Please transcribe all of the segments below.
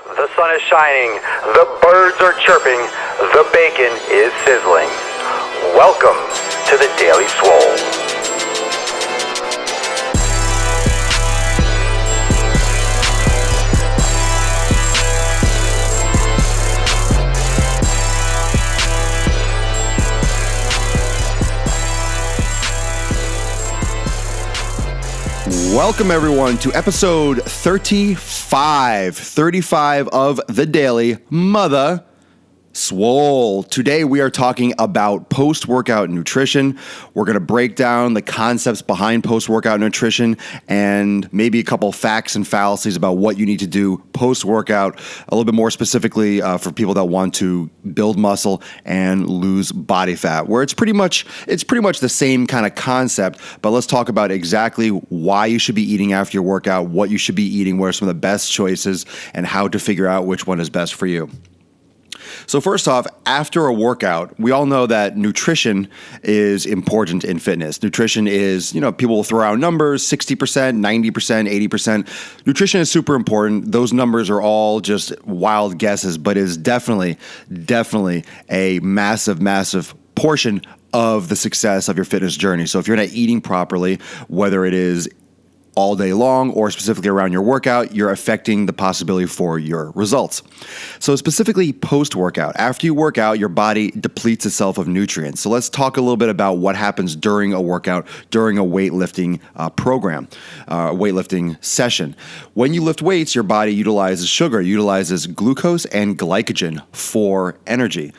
The sun is shining, the birds are chirping, the bacon is sizzling. Welcome to the Daily Swole. Welcome, everyone, to episode 35 of the Daily Mother Swole. Today, we are talking about post-workout nutrition. We're going to break down the concepts behind post-workout nutrition and maybe a couple facts and fallacies about what you need to do post-workout, a little bit more specifically for people that want to build muscle and lose body fat, where it's pretty much the same kind of concept, but let's talk about exactly why you should be eating after your workout, what you should be eating, what are some of the best choices, and how to figure out which one is best for you. So first off, after a workout, we all know that nutrition is important in fitness. Nutrition is, people will throw out numbers, 60%, 90%, 80%. Nutrition is super important. Those numbers are all just wild guesses, but is definitely a massive portion of the success of your fitness journey. So if you're not eating properly, whether it is all day long or specifically around your workout, you're affecting the possibility for your results. So specifically post-workout, after you work out, your body depletes itself of nutrients. So let's talk a little bit about what happens during a workout, during a weightlifting program, weightlifting session. When you lift weights, your body utilizes sugar, utilizes glucose and glycogen for energy.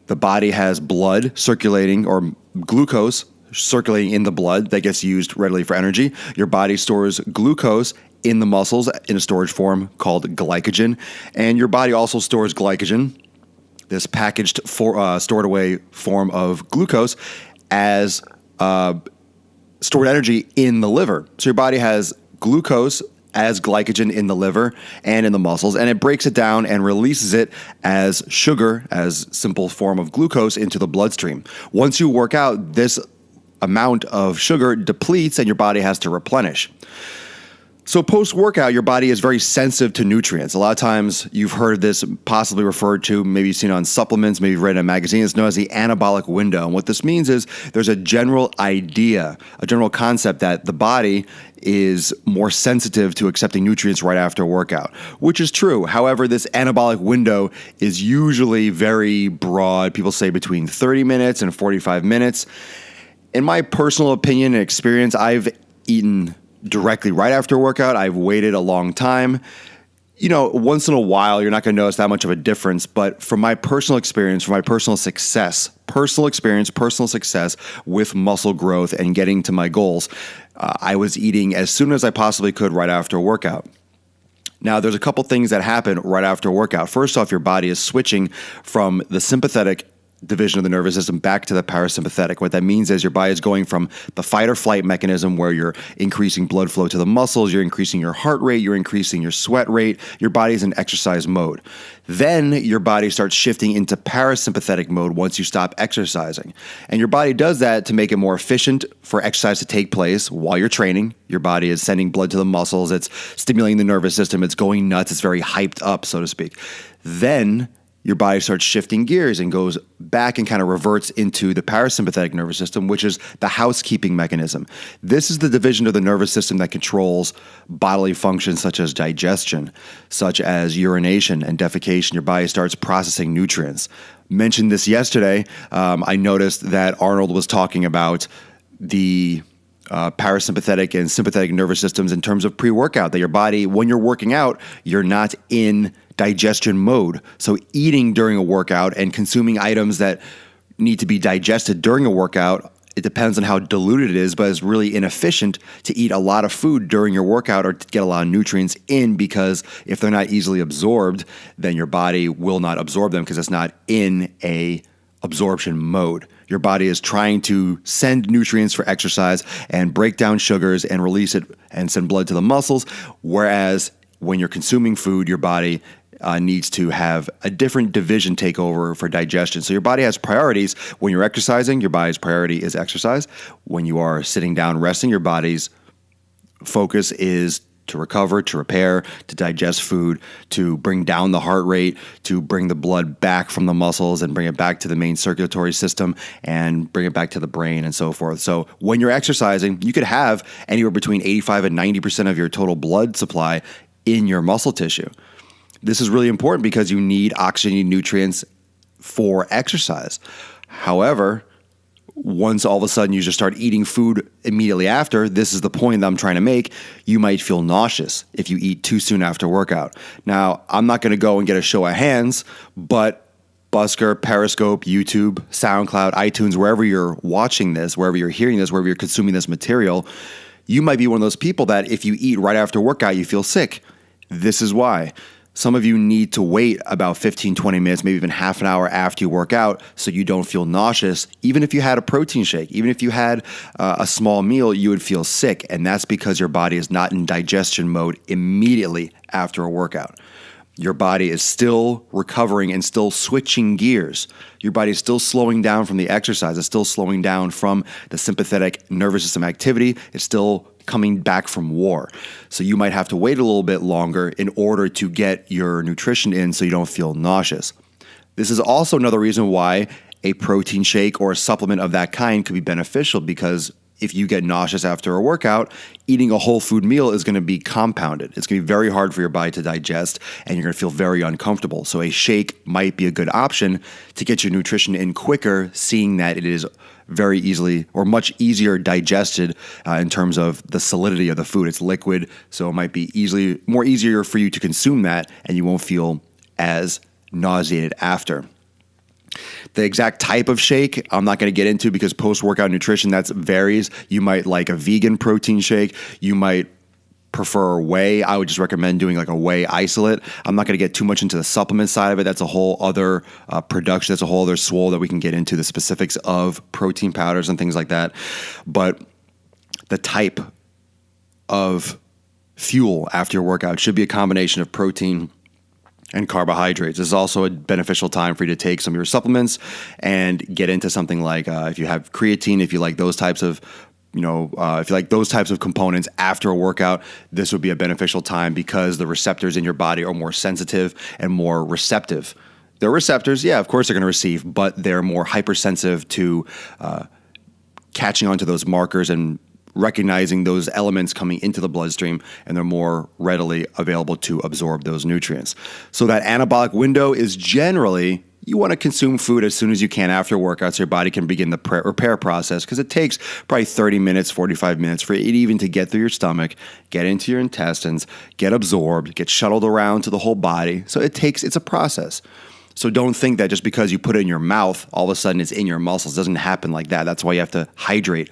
The body has blood circulating, or glucose circulating in the blood that gets used readily for energy. Your body stores glucose in the muscles in a storage form called glycogen, and your body also stores glycogen, this packaged stored away form of glucose, as stored energy in the liver. So your body has glucose as glycogen in the liver and in the muscles, and it breaks it down and releases it as sugar, as simple form of glucose, into the bloodstream. Once you work out, this amount of sugar depletes and your body has to replenish. So post-workout, your body is very sensitive to nutrients. A lot of times you've heard this possibly referred to, maybe you've seen it on supplements, maybe you've read it in a magazine. It's known as the anabolic window. And what this means is there's a general idea, a general concept that the body is more sensitive to accepting nutrients right after a workout, which is true. However, this anabolic window is usually very broad. People say between 30 minutes and 45 minutes. In my personal opinion and experience, I've eaten directly right after a workout. I've waited a long time. Once in a while, you're not going to notice that much of a difference. But from my personal experience, from my personal success with muscle growth and getting to my goals, I was eating as soon as I possibly could right after a workout. Now, there's a couple things that happen right after a workout. First off, your body is switching from the sympathetic division of the nervous system back to the parasympathetic. What that means is your body is going from the fight or flight mechanism, where you're increasing blood flow to the muscles, you're increasing your heart rate, you're increasing your sweat rate, your body's in exercise mode. Then your body starts shifting into parasympathetic mode once you stop exercising. And your body does that to make it more efficient for exercise to take place while you're training. Your body is sending blood to the muscles, it's stimulating the nervous system, it's going nuts, it's very hyped up, so to speak. Then your body starts shifting gears and goes back and kind of reverts into the parasympathetic nervous system, which is the housekeeping mechanism. This is the division of the nervous system that controls bodily functions such as digestion, such as urination and defecation. Your body starts processing nutrients. Mentioned this yesterday. I noticed that Arnold was talking about the parasympathetic and sympathetic nervous systems in terms of pre-workout, that your body, when you're working out, you're not in digestion mode. So eating during a workout and consuming items that need to be digested during a workout, it depends on how diluted it is, but it's really inefficient to eat a lot of food during your workout or to get a lot of nutrients in, because if they're not easily absorbed, then your body will not absorb them because it's not in a absorption mode. Your body is trying to send nutrients for exercise and break down sugars and release it and send blood to the muscles, whereas when you're consuming food, your body needs to have a different division take over for digestion. So your body has priorities. When you're exercising, your body's priority is exercise. When you are sitting down resting, your body's focus is to recover, to repair, to digest food, to bring down the heart rate, to bring the blood back from the muscles and bring it back to the main circulatory system and bring it back to the brain and so forth. So when you're exercising, you could have anywhere between 85 and 90% of your total blood supply in your muscle tissue. This is really important because you need oxygen and nutrients for exercise. However, once all of a sudden you just start eating food immediately after, this is the point that I'm trying to make, you might feel nauseous if you eat too soon after workout. Now, I'm not going to go and get a show of hands, but Busker, Periscope, YouTube, SoundCloud, iTunes, wherever you're watching this, wherever you're hearing this, wherever you're consuming this material, you might be one of those people that if you eat right after workout, you feel sick. This is why. Some of you need to wait about 15, 20 minutes, maybe even half an hour after you work out so you don't feel nauseous. Even if you had a protein shake, even if you had a small meal, you would feel sick. And that's because your body is not in digestion mode immediately after a workout. Your body is still recovering and still switching gears. Your body is still slowing down from the exercise. It's still slowing down from the sympathetic nervous system activity. It's still coming back from war. So you might have to wait a little bit longer in order to get your nutrition in so you don't feel nauseous. This is also another reason why a protein shake or a supplement of that kind could be beneficial, because if you get nauseous after a workout, eating a whole food meal is going to be compounded. It's going to be very hard for your body to digest, and you're going to feel very uncomfortable. So a shake might be a good option to get your nutrition in quicker, seeing that it is very easily or much easier digested in terms of the solidity of the food. It's liquid, so it might be easier for you to consume that, and you won't feel as nauseated after. The exact type of shake, I'm not going to get into because post-workout nutrition, that varies. You might like a vegan protein shake. You might prefer whey. I would just recommend doing like a whey isolate. I'm not going to get too much into the supplement side of it. That's a whole other production. That's a whole other swole that we can get into the specifics of protein powders and things like that. But the type of fuel after your workout should be a combination of protein and carbohydrates. This is also a beneficial time for you to take some of your supplements and get into something like if you have creatine, if you like those types of if you like those types of components after a workout, this would be a beneficial time because the receptors in your body are more sensitive and more receptive. Their receptors, yeah, of course they're going to receive, but they're more hypersensitive to catching onto those markers and recognizing those elements coming into the bloodstream, and they're more readily available to absorb those nutrients. So that anabolic window is generally, you want to consume food as soon as you can after workout so your body can begin the repair process, because it takes probably 30 minutes, 45 minutes for it even to get through your stomach, get into your intestines, get absorbed, get shuttled around to the whole body. So it's a process. So don't think that just because you put it in your mouth, all of a sudden it's in your muscles. It doesn't happen like that. That's why you have to hydrate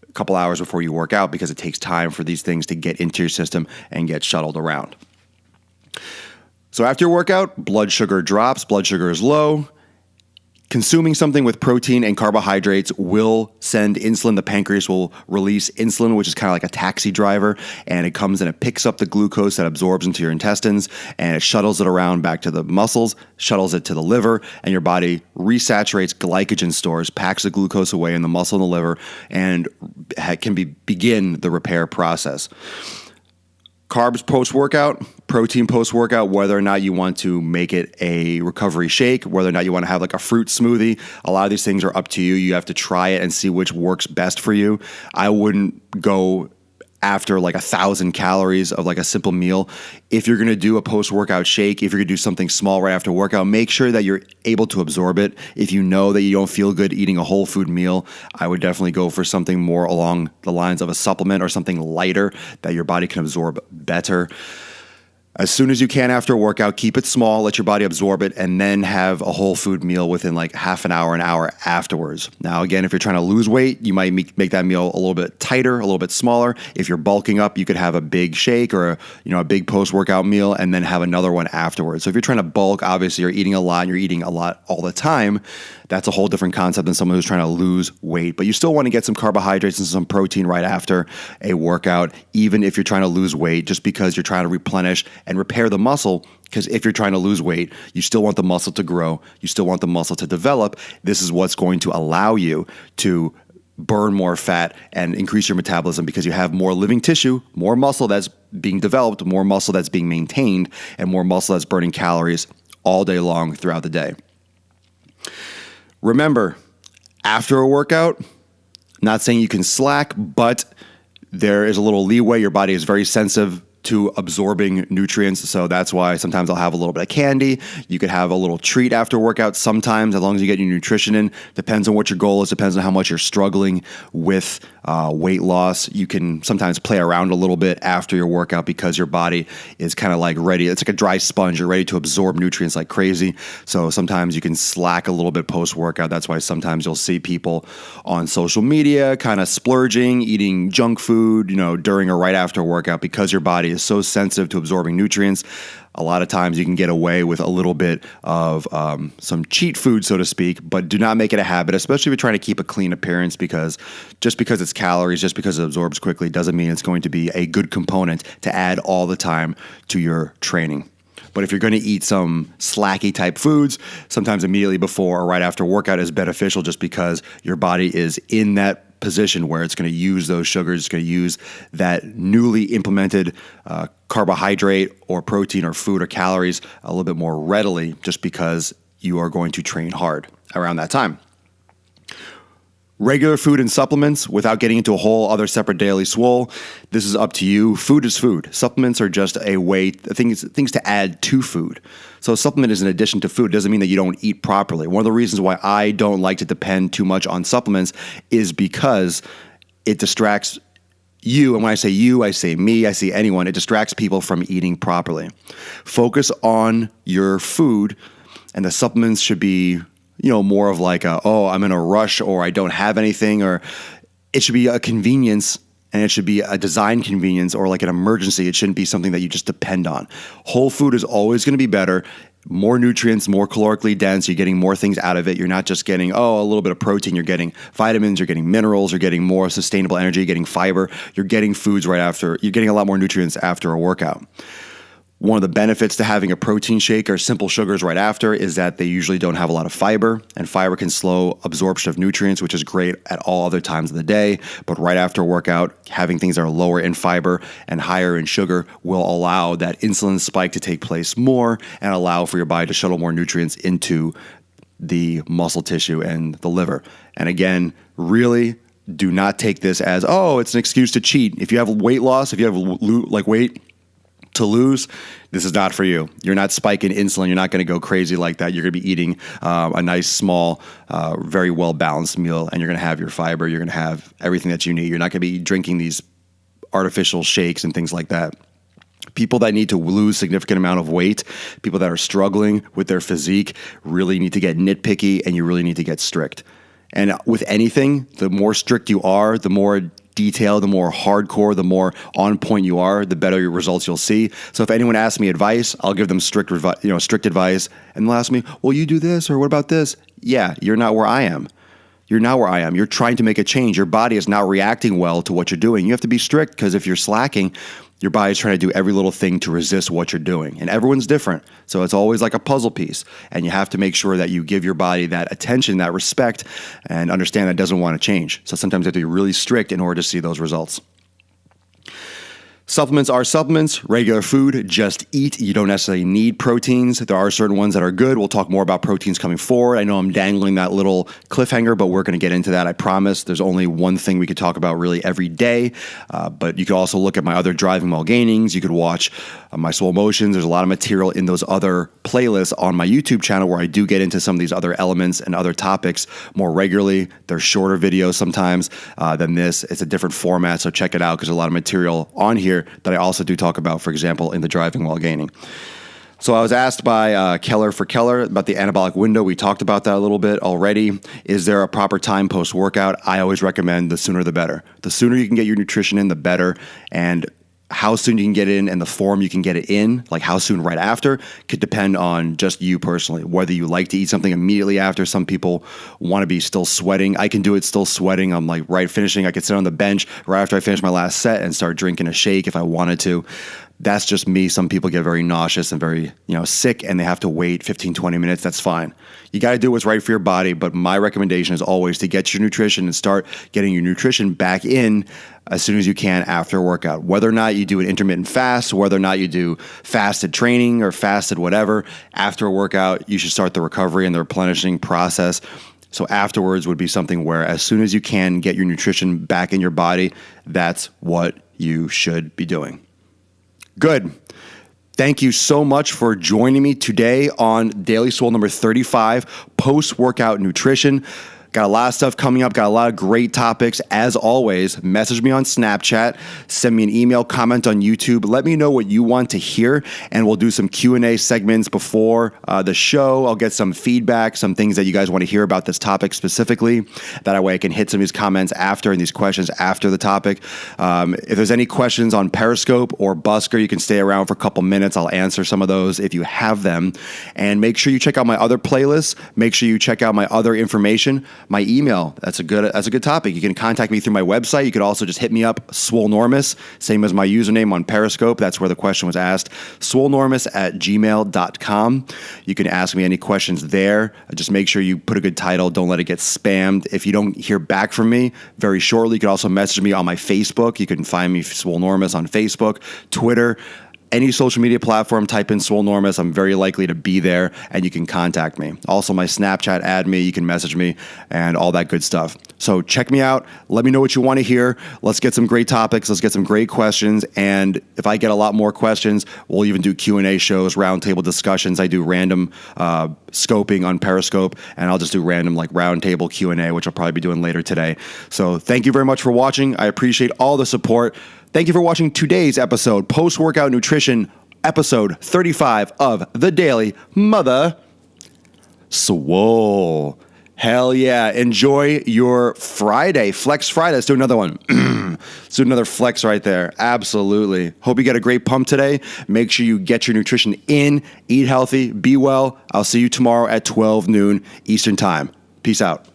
a couple hours before you work out, because it takes time for these things to get into your system and get shuttled around. So after your workout, blood sugar drops, blood sugar is low. Consuming something with protein and carbohydrates will send insulin. The pancreas will release insulin, which is kind of like a taxi driver, and it comes and it picks up the glucose that absorbs into your intestines, and it shuttles it around back to the muscles, shuttles it to the liver, and your body resaturates glycogen stores, packs the glucose away in the muscle and the liver, and can begin the repair process. Carbs post-workout, protein post-workout, whether or not you want to make it a recovery shake, whether or not you want to have like a fruit smoothie. A lot of these things are up to you. You have to try it and see which works best for you. I wouldn't go after like 1,000 calories of like a simple meal. If you're going to do a post-workout shake, if you're going to do something small right after workout, make sure that you're able to absorb it. If you know that you don't feel good eating a whole food meal, I would definitely go for something more along the lines of a supplement or something lighter that your body can absorb better. As soon as you can after a workout, keep it small, let your body absorb it, and then have a whole food meal within like half an hour afterwards. Now, again, if you're trying to lose weight, you might make that meal a little bit tighter, a little bit smaller. If you're bulking up, you could have a big shake or a big post-workout meal and then have another one afterwards. So if you're trying to bulk, obviously you're eating a lot and you're eating a lot all the time. That's a whole different concept than someone who's trying to lose weight. But you still want to get some carbohydrates and some protein right after a workout, even if you're trying to lose weight, just because you're trying to replenish and repair the muscle. Because if you're trying to lose weight, you still want the muscle to grow. You still want the muscle to develop. This is what's going to allow you to burn more fat and increase your metabolism because you have more living tissue, more muscle that's being developed, more muscle that's being maintained, and more muscle that's burning calories all day long throughout the day. Remember, after a workout, not saying you can slack, but there is a little leeway. Your body is very sensitive to absorbing nutrients. So that's why sometimes I'll have a little bit of candy. You could have a little treat after workout sometimes, as long as you get your nutrition in. Depends on what your goal is, depends on how much you're struggling with weight loss. You can sometimes play around a little bit after your workout because your body is kind of like ready. It's like a dry sponge. You're ready to absorb nutrients like crazy. So sometimes you can slack a little bit post-workout. That's why sometimes you'll see people on social media kind of splurging, eating junk food, during or right after a workout because your body is so sensitive to absorbing nutrients. A lot of times you can get away with a little bit of some cheat food, so to speak, but do not make it a habit, especially if you're trying to keep a clean appearance, because just because it's calories, just because it absorbs quickly, doesn't mean it's going to be a good component to add all the time to your training. But if you're going to eat some slacky type foods, sometimes immediately before or right after workout is beneficial just because your body is in that position where it's going to use those sugars, it's going to use that newly implemented carbohydrate or protein or food or calories a little bit more readily just because you are going to train hard around that time. Regular food and supplements, without getting into a whole other separate daily swole, this is up to you. Food is food. Supplements are just a way, things to add to food. So a supplement is an addition to food. It doesn't mean that you don't eat properly. One of the reasons why I don't like to depend too much on supplements is because it distracts you. And when I say you, I say me, I say anyone. It distracts people from eating properly. Focus on your food, and the supplements should be more of like I'm in a rush or I don't have anything, or it should be a convenience, and it should be a design convenience or like an emergency. It shouldn't be something that you just depend on. Whole food is always going to be better. More nutrients, more calorically dense. You're getting more things out of it. You're not just getting, a little bit of protein. You're getting vitamins, you're getting minerals, you're getting more sustainable energy, you're getting fiber. You're getting foods right after. You're getting a lot more nutrients after a workout. One of the benefits to having a protein shake or simple sugars right after is that they usually don't have a lot of fiber, and fiber can slow absorption of nutrients, which is great at all other times of the day. But right after a workout, having things that are lower in fiber and higher in sugar will allow that insulin spike to take place more and allow for your body to shuttle more nutrients into the muscle tissue and the liver. And again, really do not take this as, it's an excuse to cheat. If you have weight loss, if you have weight to lose, this is not for you. You're not spiking insulin. You're not going to go crazy like that. You're going to be eating a nice, small, very well-balanced meal, and you're going to have your fiber. You're going to have everything that you need. You're not going to be drinking these artificial shakes and things like that. People that need to lose significant amount of weight, people that are struggling with their physique, really need to get nitpicky, and you really need to get strict. And with anything, the more strict you are, the more detailed, the more hardcore, the more on point you are, the better your results you'll see. So if anyone asks me advice, I'll give them strict advice, and they'll ask me, well, you do this, or what about this? Yeah, you're not where I am. You're not where I am. You're trying to make a change. Your body is not reacting well to what you're doing. You have to be strict, because if you're slacking, your body's trying to do every little thing to resist what you're doing. And everyone's different. So it's always like a puzzle piece. And you have to make sure that you give your body that attention, that respect, and understand that it doesn't want to change. So sometimes you have to be really strict in order to see those results. Supplements are supplements. Regular food, just eat. You don't necessarily need proteins. There are certain ones that are good. We'll talk more about proteins coming forward. I know I'm dangling that little cliffhanger, but we're going to get into that, I promise. There's only one thing we could talk about really every day, but you could also look at my other Driving While Gainings. You could watch my Swole Motions. There's a lot of material in those other playlists on my YouTube channel where I do get into some of these other elements and other topics more regularly. They're shorter videos sometimes than this. It's a different format, so check it out, because there's a lot of material on here that I also do talk about, for example, in the Driving While Gaining. So I was asked by Keller about the anabolic window. We talked about that a little bit already. Is there a proper time post-workout? I always recommend the sooner the better. The sooner you can get your nutrition in, the better. And how soon you can get it in and the form you can get it in, like how soon right after, could depend on just you personally, whether you like to eat something immediately after. Some people want to be still sweating. I can do it still sweating. I'm like right finishing. I could sit on the bench right after I finish my last set and start drinking a shake if I wanted to. That's just me. Some people get very nauseous and very, sick, and they have to wait 15, 20 minutes. That's fine. You got to do what's right for your body. But my recommendation is always to get your nutrition and start getting your nutrition back in as soon as you can after a workout. Whether or not you do an intermittent fast, whether or not you do fasted training or fasted whatever, after a workout, you should start the recovery and the replenishing process. So afterwards would be something where as soon as you can get your nutrition back in your body, that's what you should be doing. Good. Thank you so much for joining me today on Daily Swole number 35, post-workout nutrition. Got a lot of stuff coming up, got a lot of great topics. As always, message me on Snapchat, send me an email, comment on YouTube. Let me know what you want to hear, and we'll do some Q&A segments before the show. I'll get some feedback, some things that you guys want to hear about this topic specifically. That way I can hit some of these comments after and these questions after the topic. If there's any questions on Periscope or Busker, you can stay around for a couple minutes. I'll answer some of those if you have them. And make sure you check out my other playlists. Make sure you check out my other information. My email, that's a good topic. You can contact me through my website. You could also just hit me up, Swolenormous, same as my username on Periscope. That's where the question was asked, Swolenormous@gmail.com. You can ask me any questions there. Just make sure you put a good title. Don't let it get spammed. If you don't hear back from me very shortly, you can also message me on my Facebook. You can find me, Swolenormous, on Facebook, Twitter, any social media platform, type in Swolenormous. I'm very likely to be there, and you can contact me. Also, my Snapchat, add me, you can message me, and all that good stuff. So check me out. Let me know what you want to hear. Let's get some great topics. Let's get some great questions. And if I get a lot more questions, we'll even do Q&A shows, roundtable discussions. I do random scoping on Periscope, and I'll just do random roundtable Q&A, which I'll probably be doing later today. So thank you very much for watching. I appreciate all the support. Thank you for watching today's episode, Post-Workout Nutrition, episode 35 of The Daily Mother Swole. Hell yeah. Enjoy your Friday. Flex Friday. Let's do another one. Let's do another flex right there. Absolutely. Hope you get a great pump today. Make sure you get your nutrition in, eat healthy, be well. I'll see you tomorrow at 12 noon Eastern Time. Peace out.